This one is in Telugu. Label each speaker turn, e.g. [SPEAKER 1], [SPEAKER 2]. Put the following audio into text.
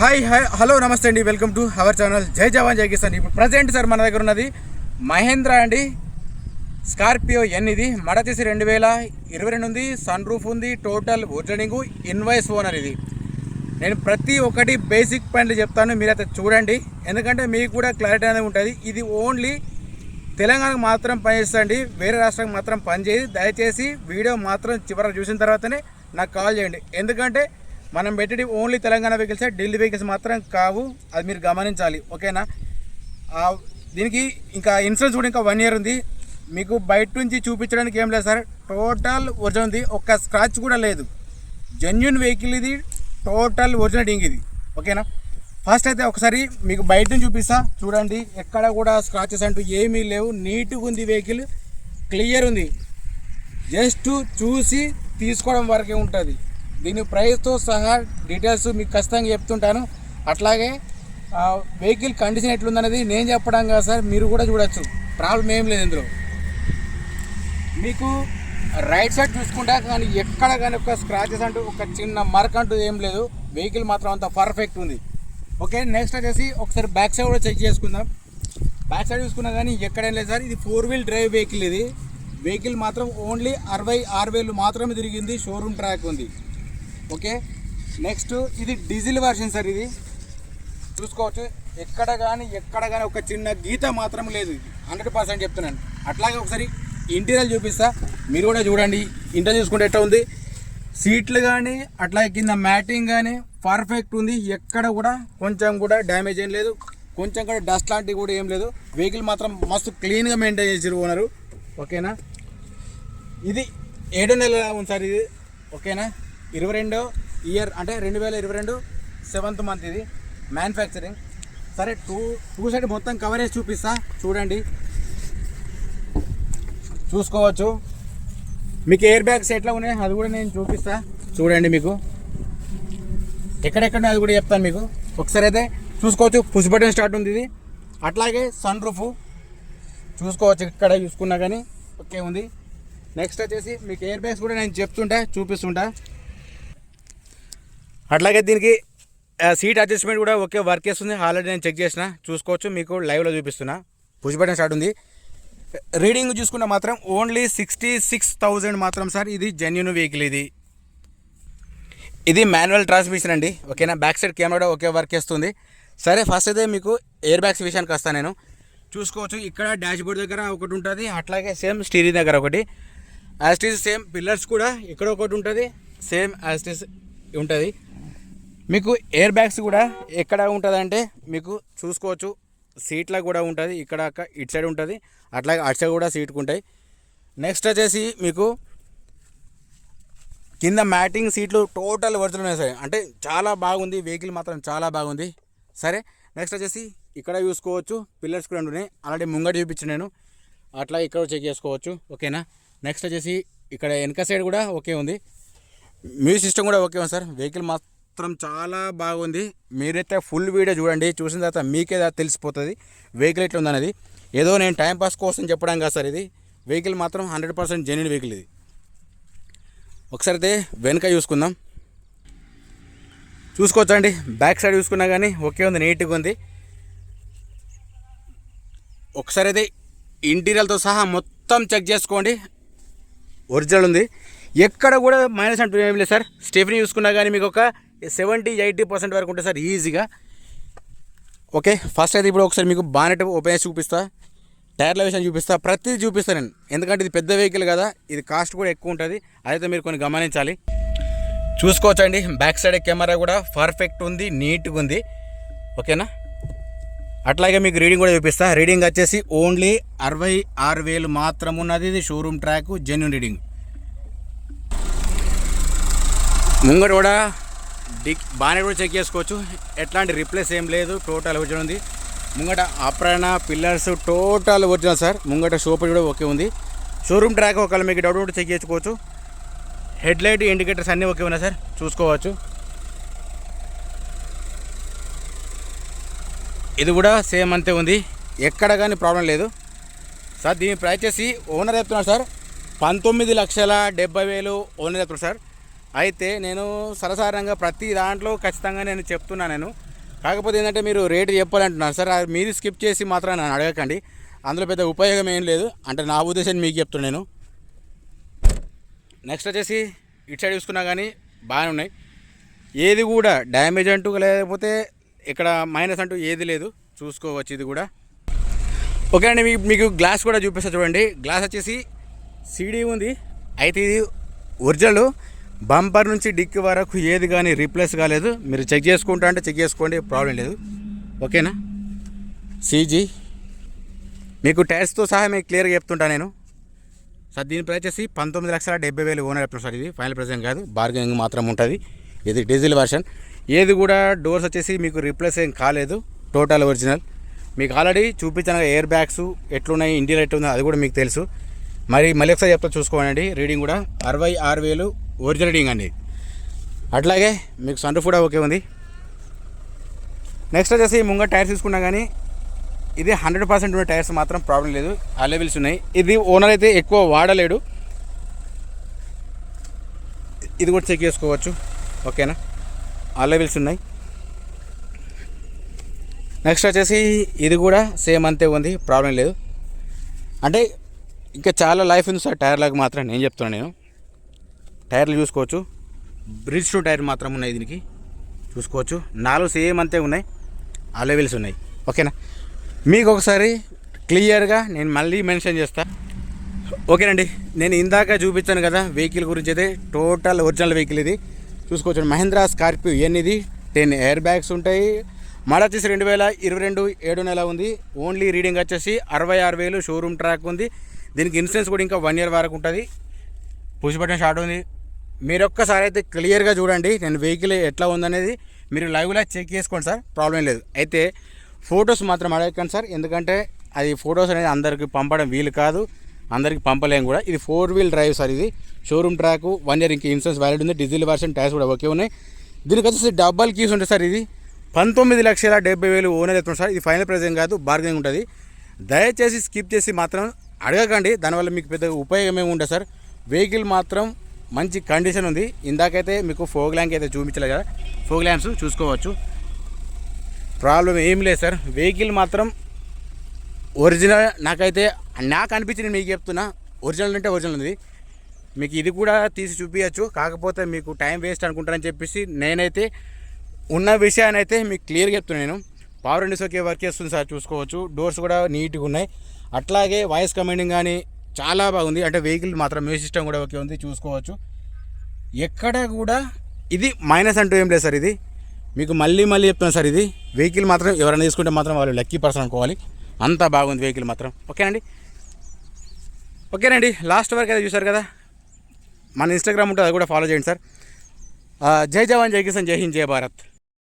[SPEAKER 1] హాయ్ హలో నమస్తే అండి, వెల్కమ్ టు అవర్ ఛానల్ జై జవాన్ జై కిసాన్. ఇప్పుడు ప్రజెంట్ సార్ మన దగ్గర ఉన్నది మహేంద్ర అండి, స్కార్పియో ఎన్. ఇది మోడల్ వచ్చేసి 2022 ఉంది, సన్ రూఫ్ ఉంది, టోటల్ ఓటరింగ్, ఇన్వాయిస్ ఓనర్. ఇది నేను ప్రతి ఒక్కటి బేసిక్ పాయింట్లు చెప్తాను, మీరైతే చూడండి, ఎందుకంటే మీకు కూడా క్లారిటీ అనేది ఉంటుంది. ఇది ఓన్లీ తెలంగాణకు మాత్రం పనిచేస్తుంది, వేరే రాష్ట్రానికి మాత్రం పనిచేయదు. దయచేసి వీడియో మాత్రం చివరికి చూసిన తర్వాతనే నాకు కాల్ చేయండి, ఎందుకంటే మనం పెట్టేది ఓన్లీ తెలంగాణ వెహికల్సే, ఢిల్లీ వెహికల్స్ మాత్రం కావు, అది మీరు గమనించాలి, ఓకేనా. దీనికి ఇంకా ఇన్సూరెన్స్ కూడా ఇంకా 1 year ఉంది. మీకు బయట నుంచి చూపించడానికి ఏం లేదు సార్, టోటల్ ఒరిజినల్ ఉంది, ఒక్క స్క్రాచ్ కూడా లేదు, జెన్యున్ వెహికల్ ఇది, టోటల్ ఒరిజినల్ డింగ్ ఇది, ఓకేనా. ఫస్ట్ అయితే ఒకసారి మీకు బయట నుంచి చూపిస్తా, చూడండి, ఎక్కడ కూడా స్క్రాచెస్ అంటూ ఏమీ లేవు, నీట్గా ఉంది వెహికల్, క్లియర్ ఉంది, జస్ట్ చూసి తీసుకోవడం వరకే ఉంటుంది. దీని ప్రైస్తో సహా డీటెయిల్స్ మీకు ఖచ్చితంగా చెప్తుంటాను. అట్లాగే వెహికల్ కండిషన్ ఎట్లుందనేది నేను చెప్పడం కాదు సార్, మీరు కూడా చూడొచ్చు, ప్రాబ్లం ఏం లేదు ఇందులో. మీకు రైట్ సైడ్ చూసుకుంటా కానీ ఎక్కడ కానీ ఒక స్క్రాచెస్ అంటూ ఒక చిన్న మార్క్ అంటూ ఏం లేదు, వెహికల్ మాత్రం అంత పర్ఫెక్ట్ ఉంది, ఓకే. నెక్స్ట్ వచ్చేసి ఒకసారి బ్యాక్ సైడ్ కూడా చెక్ చేసుకుందాం. బ్యాక్ సైడ్ చూసుకున్నా కానీ ఎక్కడేం లేదు సార్, ఇది 4-wheel డ్రైవ్ వెహికల్. ఇది వెహికల్ మాత్రం ఓన్లీ 66,000 మాత్రమే తిరిగింది, షోరూమ్ ట్రాక్ ఉంది, ఓకే. నెక్స్ట్ ఇది డీజిల్ వర్షన్ సార్, ఇది చూసుకోవచ్చు, ఎక్కడ కానీ ఒక చిన్న గీత మాత్రం లేదు, ఇది 100% చెప్తున్నాను. అట్లాగే ఒకసారి ఇంటీరియర్ చూపిస్తా, మీరు కూడా చూడండి, ఇంటీరియర్ చూసుకుంటే ఎట్లా ఉంది, సీట్లు కానీ అట్లాగే కింద మ్యాటింగ్ కానీ పర్ఫెక్ట్ ఉంది, ఎక్కడ కూడా కొంచెం కూడా డ్యామేజ్ ఏం లేదు, కొంచెం కూడా డస్ట్ లాంటివి కూడా ఏం లేదు, వెహికల్ మాత్రం మస్తు క్లీన్గా మెయింటైన్ చేసి ఓనరు, ఓకేనా. ఇది 7వ నెల ఉంది సార్, ఇది ఓకేనా. 22వ ఇయర్ అంటే 2022 7th month ఇది మ్యానుఫ్యాక్చరింగ్. సరే టూ సైడ్ మొత్తం కవరేజ్ చూపిస్తా, చూడండి, చూసుకోవచ్చు. మీకు ఎయిర్ బ్యాగ్స్ ఎట్లా ఉన్నాయి అది కూడా నేను చూపిస్తా, చూడండి, మీకు ఎక్కడెక్కడ అది కూడా చెప్తాను మీకు. ఒకసారి అయితే చూసుకోవచ్చు, పుష్ బటన్ స్టార్ట్ ఉంది ఇది, అట్లాగే సన్ రూఫ్ చూసుకోవచ్చు, ఇక్కడ చూసుకున్నా కానీ ఓకే ఉంది. నెక్స్ట్ వచ్చేసి మీకు ఎయిర్ బ్యాగ్స్ కూడా నేను చెప్తుంటా, చూపిస్తుంటా. అట్లాగే దీనికి సీట్ అడ్జస్ట్మెంట్ కూడా ఓకే వర్క్ చేస్తుంది, ఆల్రెడీ నేను చెక్ చేసిన, చూసుకోవచ్చు, మీకు లైవ్లో చూపిస్తున్నా. పుష్ బటన్ స్టార్ట్ ఉంది. రీడింగ్ చూసుకున్నా మాత్రం ఓన్లీ 66,000 మాత్రం సార్, ఇది జెన్యూన్ వెహికల్. ఇది మాన్యువల్ ట్రాన్స్మిషన్ అండి, ఓకేనా. Back side camera okay work చేస్తుంది. సరే ఫస్ట్ అయితే మీకు ఎయిర్ బ్యాగ్స్ విషయానికి వస్తాను నేను. చూసుకోవచ్చు, ఇక్కడ డాష్ బోర్డ్ దగ్గర ఒకటి ఉంటుంది, అట్లాగే సేమ్ స్టీరింగ్ దగ్గర ఒకటి, as it is same pillars కూడా ఇక్కడ ఒకటి ఉంటుంది, సేమ్ యాజ్ ఇట్ ఈజ్ ఉంటుంది. మీకు ఎయిర్ బ్యాగ్స్ కూడా ఎక్కడ ఉంటుంది అంటే మీకు చూసుకోవచ్చు, సీట్లా కూడా ఉంటుంది, ఇక్కడ ఇటు సైడ్ ఉంటుంది, అట్లాగే అటు సైడ్ కూడా సీట్కి ఉంటాయి. నెక్స్ట్ వచ్చేసి మీకు కింద మ్యాటింగ్ సీట్లు టోటల్ ఒరిజినల్ ఉన్నాయి సార్, అంటే చాలా బాగుంది వెహికల్ మాత్రం, చాలా బాగుంది. సరే నెక్స్ట్ వచ్చేసి ఇక్కడ చూసుకోవచ్చు, పిల్లర్స్ కూడా ఉన్నాయి, ఆల్రెడీ ముంగట చూపించాను నేను, అట్లా ఇక్కడ చెక్ చేసుకోవచ్చు, ఓకేనా. నెక్స్ట్ వచ్చేసి ఇక్కడ వెనక సైడ్ కూడా ఓకే ఉంది, మ్యూజిక్ సిస్టమ్ కూడా ఓకే ఉంది సార్, వెహికల్ మాత్రం చాలా బాగుంది. మీరైతే ఫుల్ వీడియో చూడండి, చూసిన తర్వాత మీకే తెలిసిపోతుంది వెహికల్ ఎట్లా ఉందనేది. ఏదో నేను టైంపాస్ కోసం చెప్పడం కాదు సార్, ఇది వెహికల్ మాత్రం 100% జెన్యూన్ వెహికల్ ఇది. ఒకసారి అయితే వెనక చూసుకుందాం, చూసుకోవచ్చండి, బ్యాక్ సైడ్ చూసుకున్నా కానీ ఓకే ఉంది, నీట్గా ఉంది. ఒకసారి అయితే ఇంటీరియర్తో సహా మొత్తం చెక్ చేసుకోండి, ఒరిజినల్ ఉంది, ఎక్కడ కూడా మైనస్ అంటూ ఏం లేదు సార్. స్టెఫ్నీ చూసుకున్నా కానీ మీకు ఒక 70-80% వరకు ఉంటుంది సార్ ఈజీగా, ఓకే. ఫస్ట్ అయితే ఇప్పుడు ఒకసారి మీకు బానెట్ ఓపెన్ చేసి చూపిస్తా, టైర్ల విషయం చూపిస్తా, ప్రతిదీ చూపిస్తాను నేను, ఎందుకంటే ఇది పెద్ద వెహికల్ కదా, ఇది కాస్ట్ కూడా ఎక్కువ ఉంటుంది, అదైతే మీరు కొన్ని గమనించాలి. చూసుకోవచ్చండి, బ్యాక్ సైడ్ కెమెరా కూడా పర్ఫెక్ట్ ఉంది, నీట్గా ఉంది, ఓకేనా. అట్లాగే మీకు రీడింగ్ కూడా చూపిస్తా. రీడింగ్ వచ్చేసి ఓన్లీ 66,000 మాత్రం ఉన్నది, ఇది షోరూమ్ ట్రాక్, జెన్యూన్ రీడింగ్. ముంగట కూడా బానెట్ కూడా చెక్ చేసుకోవచ్చు, ఎట్లాంటి రిప్లేస్ ఏం లేదు, టోటల్ ఒరిజినల్ ఉంది. ముంగట అప్రాణ పిల్లర్స్ టోటల్ ఒరిజినల్ సార్, ముంగట షోపర్ కూడా ఓకే ఉంది, షోరూమ్ ట్రాక్ ఒకవేళ మీకు డౌట్ కూడా చెక్ చేసుకోవచ్చు. హెడ్ లైట్ ఇండికేటర్స్ అన్నీ ఓకే ఉన్నాయి సార్, చూసుకోవచ్చు. ఇది కూడా సేమ్ అంతే ఉంది, ఎక్కడ కానీ ప్రాబ్లం లేదు సార్. దీని ప్రైస్ చేసి ఓనర్ చెప్తున్నారు సార్ 19,70,000 ఓనర్ చెప్తున్నారు సార్. అయితే నేను సరసారంగా ప్రతి దాంట్లో ఖచ్చితంగా నేను చెప్తున్నా, నేను కాకపోతే ఏంటంటే మీరు రేటు చెప్పాలంటున్నారు సార్, అది మీరు స్కిప్ చేసి మాత్రం నన్ను అడగకండి, అందులో పెద్ద ఉపయోగం ఏం లేదు. అంటే నా ఉద్దేశాన్ని మీకు చెప్తున్నాను నేను. నెక్స్ట్ వచ్చేసి ఇటు సైడ్ చూసుకున్నా కానీ బాగానే ఉన్నాయి, ఏది కూడా డ్యామేజ్ అంటూ లేకపోతే ఇక్కడ మైనస్ అంటూ ఏది లేదు, చూసుకోవచ్చు. ఇది కూడా ఓకే అండి. మీకు గ్లాస్ కూడా చూపిస్తా చూడండి. గ్లాస్ వచ్చేసి సీడీ ఉంది, అయితే ఇది ఒరిజినల్. బంపర్ నుంచి డిక్కి వరకు ఏది కానీ రీప్లేస్ కాలేదు. మీరు చెక్ చేసుకుంటా అంటే చెక్ చేసుకోండి, ప్రాబ్లం లేదు. ఓకేనా. సీజీ మీకు టైర్స్తో సహా మీకు క్లియర్గా చెప్తుంటా నేను సార్. దీని ప్రైస్ వచ్చేసి 19,70,000 ఓనర్ చెప్తున్నాను సార్. ఇది ఫైనల్ ప్రైస్ ఏం కాదు, బార్గెనింగ్ మాత్రం ఉంటుంది. ఇది డీజిల్ వర్షన్. ఏది కూడా డోర్స్ వచ్చేసి మీకు రీప్లేస్ ఏం కాలేదు, టోటల్ ఒరిజినల్. మీకు ఆల్రెడీ చూపించాను ఎయిర్ బ్యాగ్స్ ఎట్లున్నాయి, ఇంటీరియర్ ఎట్లుందో అది కూడా మీకు తెలుసు. మళ్ళీ ఒకసారి చెప్తా చూసుకోండి. రీడింగ్ కూడా 66,000 ఒరిజినల్ రీడింగ్ అండి. అట్లాగే మీకు సన్ రూఫ్ కూడా ఓకే ఉంది. నెక్స్ట్ వచ్చేసి ముంగ టైర్స్ తీసుకున్నా కానీ ఇది 100% ఉన్న టైర్స్ మాత్రం ప్రాబ్లం లేదు, అవైలబుల్స్ ఉన్నాయి. ఇది ఓనర్ అయితే ఎక్కువ వాడలేడు, ఇది కూడా చెక్ చేసుకోవచ్చు. ఓకేనా, అవైలబుల్స్ ఉన్నాయి. నెక్స్ట్ వచ్చేసి ఇది కూడా సేమ్ అంతే ఉంది, ప్రాబ్లం లేదు. అంటే ఇంకా చాలా లైఫ్ ఉంది సార్ టైర్లకు మాత్రం, నేను చెప్తున్నాను. నేను టైర్లు చూసుకోవచ్చు, బ్రిడ్జ్ టు టైర్ మాత్రం ఉన్నాయి దీనికి, చూసుకోవచ్చు. 4 సేమ్ అంతే ఉన్నాయి, అవైలబుల్స్ ఉన్నాయి. ఓకేనా, మీకు ఒకసారి క్లియర్గా నేను మళ్ళీ మెన్షన్ చేస్తాను. ఓకేనండి, నేను ఇందాక చూపించాను కదా వెహికల్ గురించి, అయితే టోటల్ ఒరిజినల్ వెహికల్ ఇది. చూసుకోవచ్చు, మహేంద్రా స్కార్పియో ఎన్. ఇది 10 ఎయిర్ బ్యాగ్స్ ఉంటాయి. మోడల్ వచ్చేసి 2022 7 నెల ఉంది. ఓన్లీ రీడింగ్ వచ్చేసి 66,000 షోరూమ్ ట్రాక్ ఉంది. దీనికి ఇన్సూరెన్స్ కూడా ఇంకా 1 ఇయర్ వరకు ఉంటుంది. పుష్ బటన్ స్టార్ట్ ఉంది. మీరు ఒక్కసారి అయితే క్లియర్గా చూడండి, నేను వెహికల్ ఎట్లా ఉందనేది మీరు లైవ్లో చెక్ చేసుకోండి సార్, ప్రాబ్లం లేదు. అయితే ఫొటోస్ మాత్రం అడగకండి సార్, ఎందుకంటే అది ఫొటోస్ అనేది అందరికి పంపడం వీలు కాదు, అందరికి పంపలేము కూడా. ఇది 4 వీల్ డ్రైవ్ సార్. ఇది షోరూమ్ ట్రాక్, 1 ఇయర్ ఇంకా ఇన్సూరెన్స్ వ్యాలిడ్ ఉంది. డీజిల్ వర్షన్, టైర్స్ కూడా ఓకే ఉన్నాయి. దీనికి వచ్చేసి డబల్ కీస్ ఉంటుంది సార్. ఇది 19,70,000 ఓనర్ ఎత్తుంది సార్. ఇది ఫైనల్ ప్రైస్ ఏం కాదు, బార్గెనింగ్ ఉంటుంది. దయచేసి స్కిప్ చేసి మాత్రం అడగకండి, దానివల్ల మీకు పెద్ద ఉపయోగం ఏమి ఉంటుంది సార్. వెహికల్ మాత్రం మంచి కండిషన్ ఉంది. ఇందాకైతే మీకు ఫోగ్ ల్యాంప్ అయితే చూపించలేదు కదా, ఫోగ్ ల్యాంప్స్ చూసుకోవచ్చు, ప్రాబ్లం ఏం లేదు సార్. వెహికల్ మాత్రం ఒరిజినల్, నాకు అనిపించింది మీకు చెప్తున్నా, ఒరిజినల్ అంటే ఒరిజినల్ ఉంది. మీకు ఇది కూడా తీసి చూపించచ్చు, కాకపోతే మీకు టైం వేస్ట్ అనుకుంటారని చెప్పేసి నేనైతే ఉన్న విషయాన్ని అయితే మీకు క్లియర్గా చెప్తున్నాను. నేను పవర్ విండోస్ ఓకే వర్క్ చేస్తుంది సార్, చూసుకోవచ్చు. డోర్స్ కూడా నీట్గా ఉన్నాయి. అట్లాగే వాయిస్ కమాండింగ్ కానీ చాలా బాగుంది. అంటే వెహికల్ మాత్రం మ్యూజిక్ సిస్టమ్ కూడా ఓకే ఉంది, చూసుకోవచ్చు. ఎక్కడ కూడా ఇది మైనస్ అంటూ ఏం లేదు సార్. ఇది మీకు మళ్ళీ చెప్తున్నాను సార్, ఇది వెహికల్ మాత్రం ఎవరైనా తీసుకుంటే మాత్రం వాళ్ళు లక్కీ పర్సన్ అనుకోవాలి, అంత బాగుంది వెహికల్ మాత్రం. ఓకేనండి, లాస్ట్ వరకు అయితే చూసారు కదా. మన ఇన్స్టాగ్రామ్ ఉంటుంది, అది కూడా ఫాలో చేయండి సార్. జై జవాన్, జై కిసాన్, జై హింద్, జై భారత్.